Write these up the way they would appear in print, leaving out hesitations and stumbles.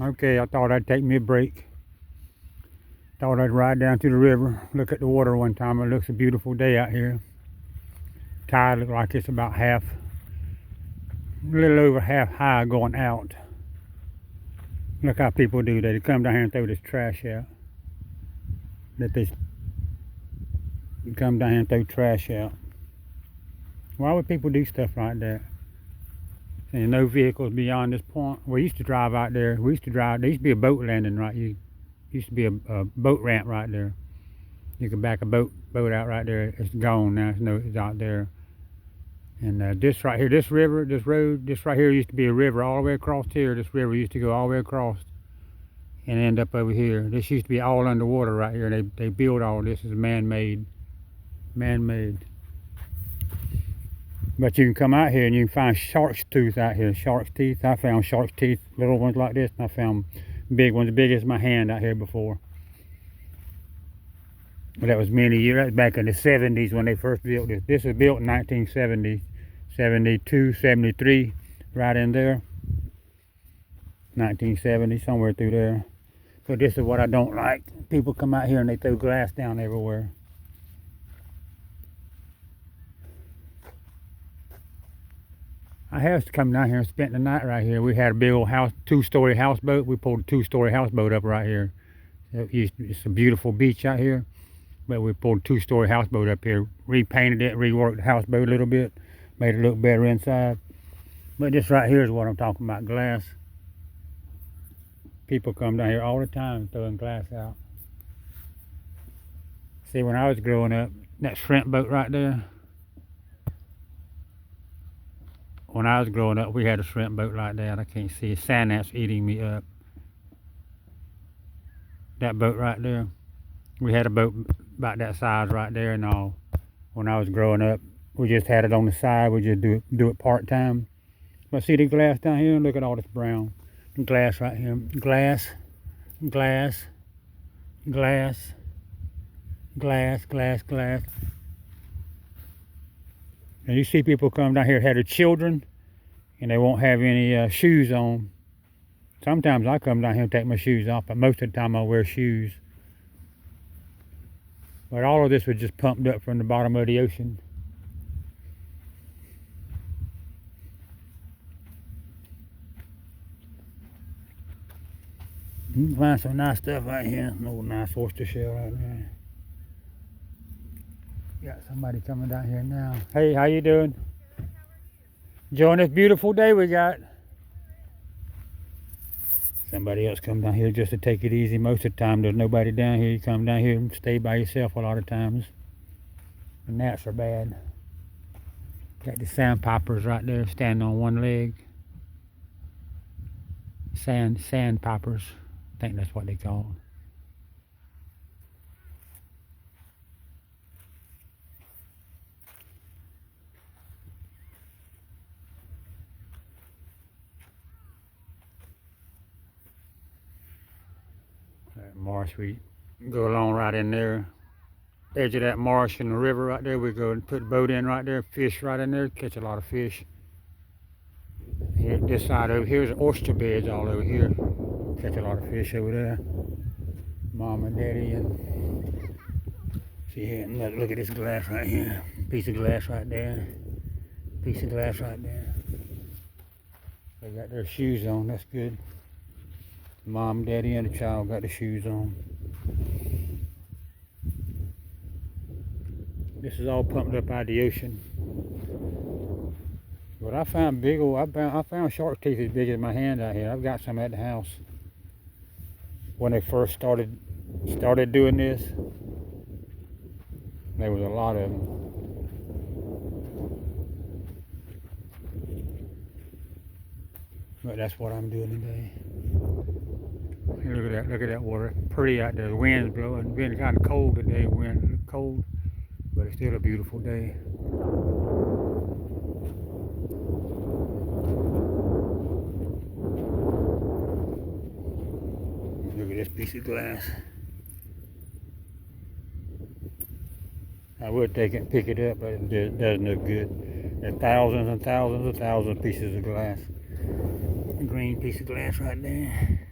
Okay, I thought I'd take me a break. Thought I'd ride down to the river, look at the water one time. It looks a beautiful day out here. Tide looks like it's about half, a little over half high going out. Look how people do that. They come down here and throw this trash out. That they come down here and throw trash out. Why would people do stuff like that? And no vehicles beyond this point. We used to drive out there. We used to drive. There used to be a boat landing right. Used to be a boat ramp right there. You could back a boat out right there. It's gone now. It's out there. And this right here, this river, this road, this right here used to be a river all the way across here. This river used to go all the way across and end up over here. This used to be all underwater right here. They built all this as man-made. But you can come out here and you can find shark's tooth out here. Shark's teeth. I found shark's teeth, little ones like this. And I found big ones, big as my hand out here before. But that was many years. That was back in the 70s when they first built this. This was built in 1970, 72, 73, right in there. 1970, somewhere through there. But this is what I don't like. People come out here and they throw glass down everywhere. I have come down here and spent the night right here. We had a big old house, two-story houseboat. We pulled a two-story houseboat up right here. It's a beautiful beach out here. But we pulled a two-story houseboat up here, repainted it, reworked the houseboat a little bit, made it look better inside. But this right here is what I'm talking about, glass. People come down here all the time throwing glass out. See, when I was growing up, that shrimp boat right there, when I was growing up, we had a shrimp boat like that. I can't see sand ants eating me up. That boat right there. We had a boat about that size right there and all. When I was growing up, we just had it on the side. We just do it part-time. But see the glass down here? Look at all this brown glass right here. Glass, glass, glass, glass, glass, glass. And you see people come down here that have their children and they won't have any shoes on. Sometimes I come down here and take my shoes off, but most of the time I wear shoes. But all of this was just pumped up from the bottom of the ocean. You can find some nice stuff right here. An old nice oyster shell right there. Got somebody coming down here now. Hey, how you doing? Enjoying this beautiful day we got. Somebody else come down here just to take it easy. Most of the time there's nobody down here. You come down here and stay by yourself a lot of times. The gnats are bad. Got the sandpipers right there standing on one leg. Sandpipers. I think that's what they call them. That marsh, we go along right in there. Edge of that marsh and the river right there. We go and put the boat in right there, fish right in there, catch a lot of fish. Here, this side over here is oyster beds all over here. Catch a lot of fish over there. Mom and Daddy and see here, look at this glass right here. Piece of glass right there. Piece of glass right there. They got their shoes on, that's good. Mom, Daddy, and the child got the shoes on. This is all pumped up out of the ocean. But I found I found shark teeth as big as my hand out here. I've got some at the house. When they first started doing this, there was a lot of them. But that's what I'm doing today. Look at that water. Pretty out there. The wind's blowing. It's been kind of cold today. Wind cold, but it's still a beautiful day. Look at this piece of glass. I would take it and pick it up, but it doesn't look good. There are thousands and thousands of pieces of glass. Green green piece of glass right there.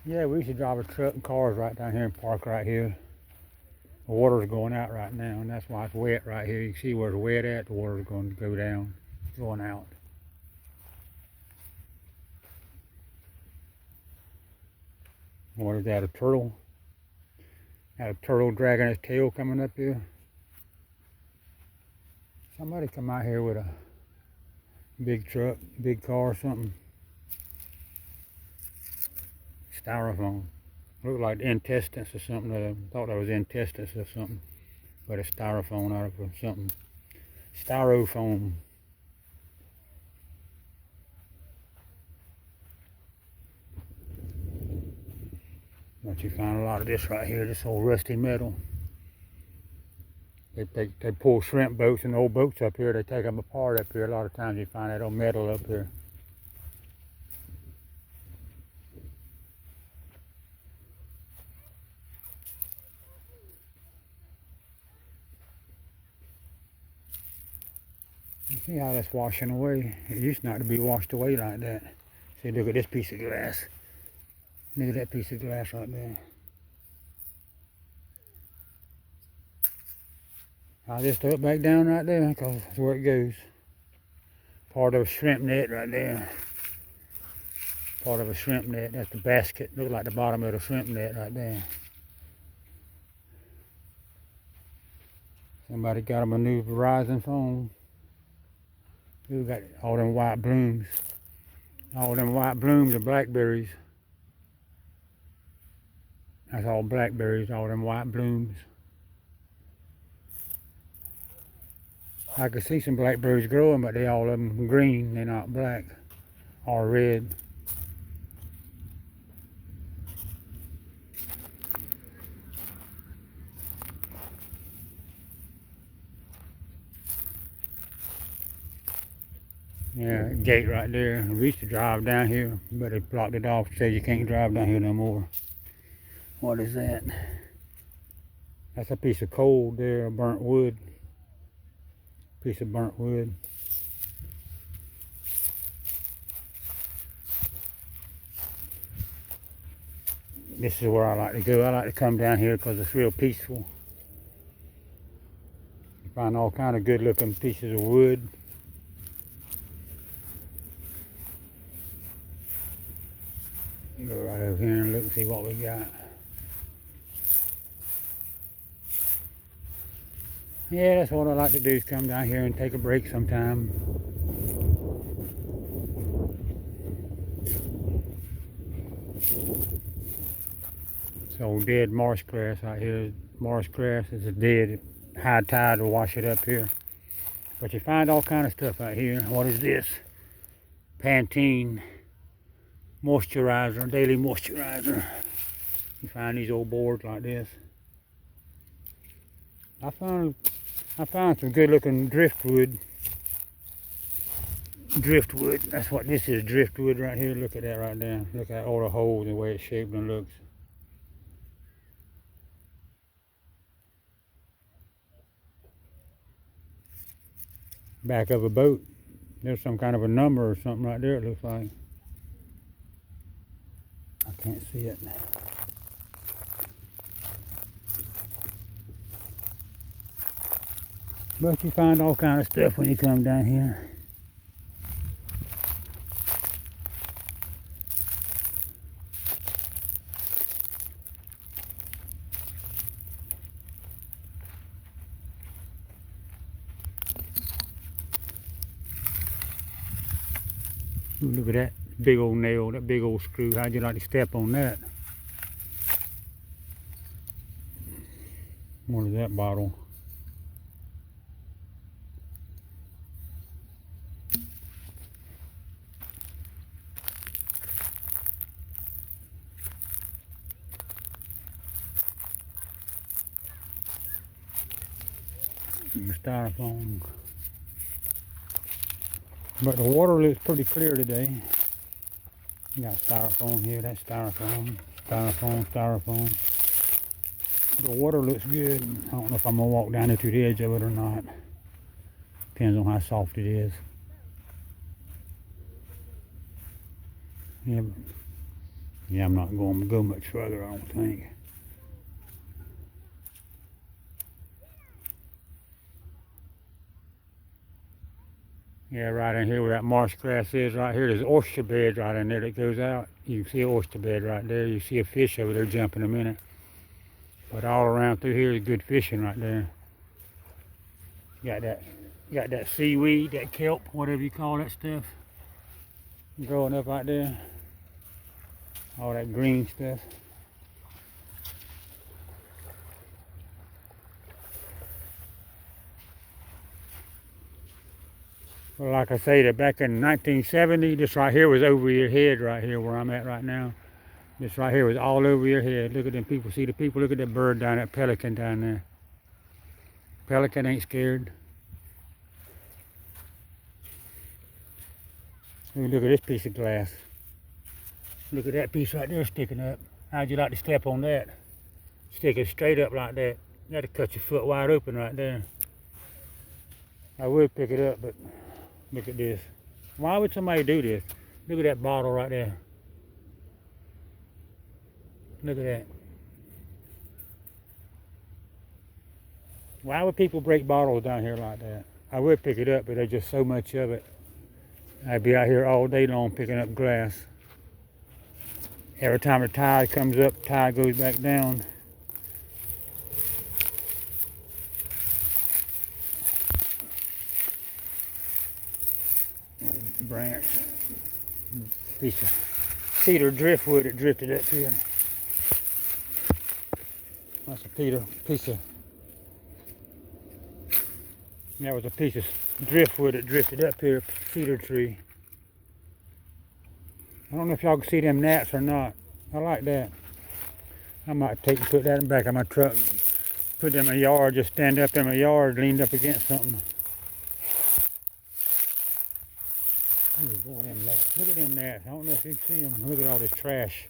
Yeah, we used to drive a truck and cars right down here and park right here. The water's going out right now, and that's why it's wet right here. You can see where it's wet at. The water's going to go down, going out. What is that, a turtle? Got a turtle dragging his tail coming up here. Somebody come out here with a big truck, big car or something. Styrofoam. Looked like intestines or something. I thought that was intestines or something. But it's styrofoam out of something. Styrofoam. But you find a lot of this right here, this old rusty metal. They pull shrimp boats and old boats up here. They take them apart up here. A lot of times you find that old metal up here. You see how that's washing away? It used not to be washed away like that. See, look at this piece of glass. Look at that piece of glass right there. I'll just throw it back down right there because that's where it goes. Part of a shrimp net right there. Part of a shrimp net. That's the basket. Looks like the bottom of the shrimp net right there. Somebody got them a new Verizon phone. We got all them white blooms. All them white blooms are blackberries. That's all blackberries, all them white blooms. I could see some blackberries growing, but they all of them green. They're not black or red. Yeah, gate right there. We used to drive down here, but they blocked it off. Said you can't drive down here no more. What is that? That's a piece of coal there, burnt wood. Piece of burnt wood. This is where I like to go. I like to come down here because it's real peaceful. You find all kind of good looking pieces of wood. Go right over here and look and see what we got. Yeah, that's what I like to do, is come down here and take a break sometime. So dead marsh grass out here. Marsh grass is a dead. High tide will wash it up here. But you find all kind of stuff out here. What is this? Pantene moisturizer, daily moisturizer. You find these old boards like this. I found some good looking driftwood. Driftwood, that's what this is, driftwood right here. Look at that right there. Look at all the holes and the way it's shaped and looks. Back of a boat. There's some kind of a number or something right there, it looks like. I can't see it. But you find all kind of stuff when you come down here. Ooh, look at that big old nail, that big old screw. How'd you like to step on that? What is that bottle? Styrofoam. But the water looks pretty clear today. You got styrofoam here, that's styrofoam, styrofoam. The water looks good. I don't know if I'm gonna walk down into the edge of it or not. Depends on how soft it is. Yeah, yeah, I'm not going to go much further, I don't think. Yeah, right in here where that marsh grass is right here, there's oyster bed right in there that goes out. You can see an oyster bed right there. You see a fish over there jumping a minute. But all around through here is good fishing right there. Got that seaweed, that kelp, whatever you call that stuff, growing up out there. All that green stuff. Well, like I say, that back in 1970, this right here was over your head right here where I'm at right now. This right here was all over your head. Look at them people. See the people? Look at that bird down there, pelican down there. Pelican ain't scared. Look at this piece of glass. Look at that piece right there sticking up. How'd you like to step on that? Stick it straight up like that. That'll cut your foot wide open right there. I would pick it up, but look at this. Why would somebody do this? Look at that bottle right there. Look at that. Why would people break bottles down here like that? I would pick it up, but there's just so much of it. I'd be out here all day long picking up glass. Every time the tide comes up, the tide goes back down. Branch. Piece of cedar driftwood that drifted up here. That's a piece of, that was a piece of driftwood that drifted up here, cedar tree. I don't know if y'all can see them gnats or not. I like that. I might take and put that in the back of my truck. Put them in my yard, just stand up in my yard, leaned up against something. Look at them gnats. I don't know if you can see them. Look at all this trash.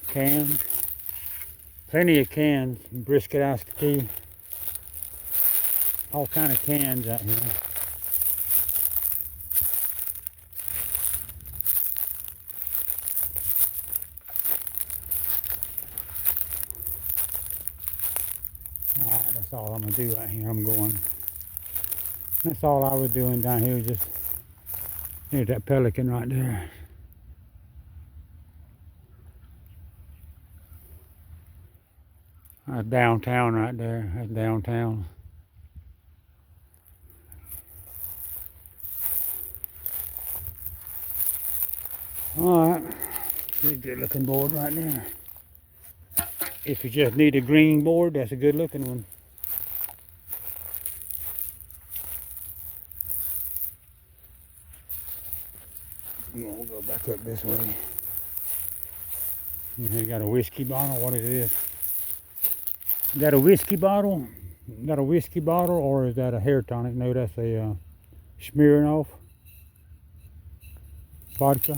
Cans. Plenty of cans. Brisket iced tea. All kind of cans out here. Alright, that's all I'm going to do right here. I'm going. That's all I was doing down here. Just there's that pelican right there. That's downtown right there. That's downtown. Alright. Good looking board right there. If you just need a green board, that's a good looking one. We'll go back up this way. You got a whiskey bottle. What is this? Is that a whiskey bottle? Is that a whiskey bottle or is that a hair tonic? No, that's a Smirnoff vodka.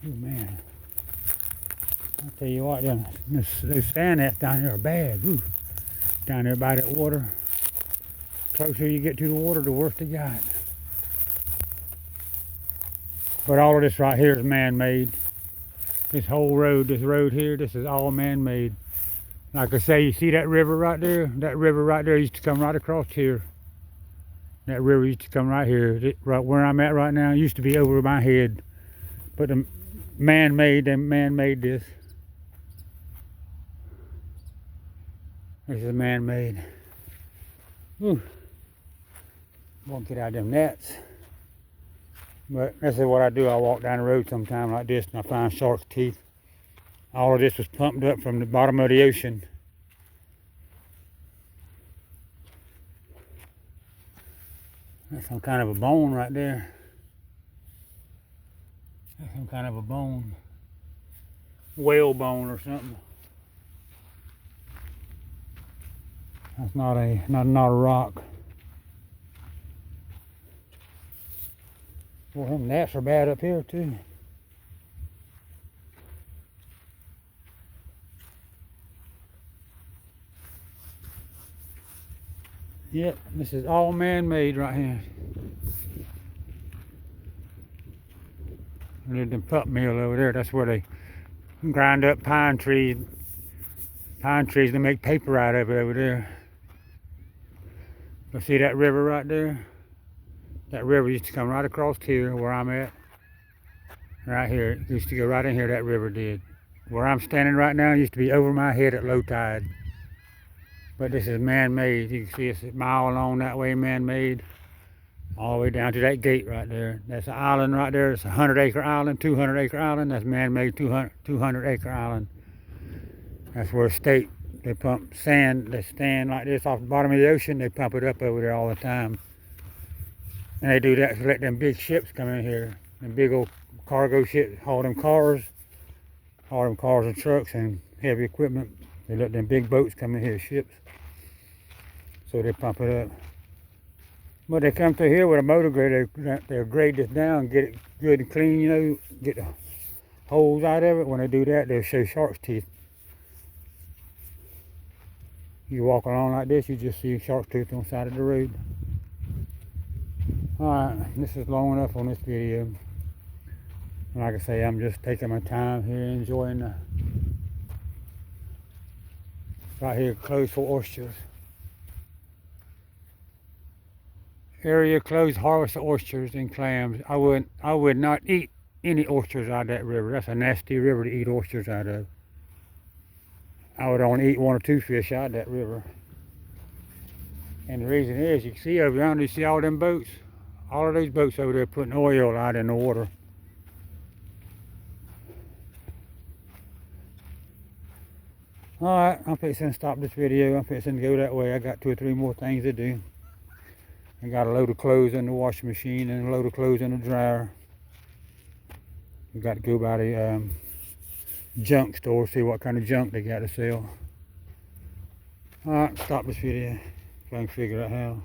Oh man. I'll tell you what, those sand nets down here are bad. Ooh. Down there by that water. The closer you get to the water, the worse they got. But all of this right here is man-made. This whole road, this road here, this is all man-made. Like I say, you see that river right there? That river right there used to come right across here. That river used to come right here. Right where I'm at right now, it used to be over my head. But the man-made this. This is man-made. Won't get out of them nets. But this is what I do. I walk down the road sometime like this and I find shark's teeth. All of this was pumped up from the bottom of the ocean. That's some kind of a bone right there. That's some kind of a bone. Whale bone or something. That's not a rock. Well, them gnats are bad up here too. Yep, this is all man-made right here. There's the pulp mill over there. That's where they grind up pine trees to make paper out of it over there. You see that river right there? That river used to come right across here where I'm at. Right here. It used to go right in here, that river did. Where I'm standing right now used to be over my head at low tide. But this is man-made. You can see it's a mile long that way, man-made. All the way down to that gate right there. That's an island right there. It's a 100-acre island, 200-acre island. That's man-made 200-acre island. That's where state, they pump sand, they stand like this off the bottom of the ocean. They pump it up over there all the time. And they do that to let them big ships come in here. Them big old cargo ships, haul them cars and trucks and heavy equipment. They let them big boats come in here, ships. So they pump it up. But they come through here with a motor grader. They'll grade this down, get it good and clean, you know, get the holes out of it. When they do that, they'll show shark's teeth. You walk along like this, you just see shark's tooth on the side of the road. Alright, this is long enough on this video. Like I say, I'm just taking my time here, enjoying the right here closed for oysters. Area closed harvest of oysters and clams. I would not eat any oysters out of that river. That's a nasty river to eat oysters out of. I would only eat one or two fish out of that river. And the reason is, you can see over yonder, you see all them boats? All of those boats over there putting oil out in the water. Alright, I'm fixing to stop this video. I'm fixing to go that way. I got 2 or 3 more things to do. I got a load of clothes in the washing machine and a load of clothes in the dryer. We got to go by the junk store, see what kind of junk they got to sell. Alright, stop this video if I can figure out how.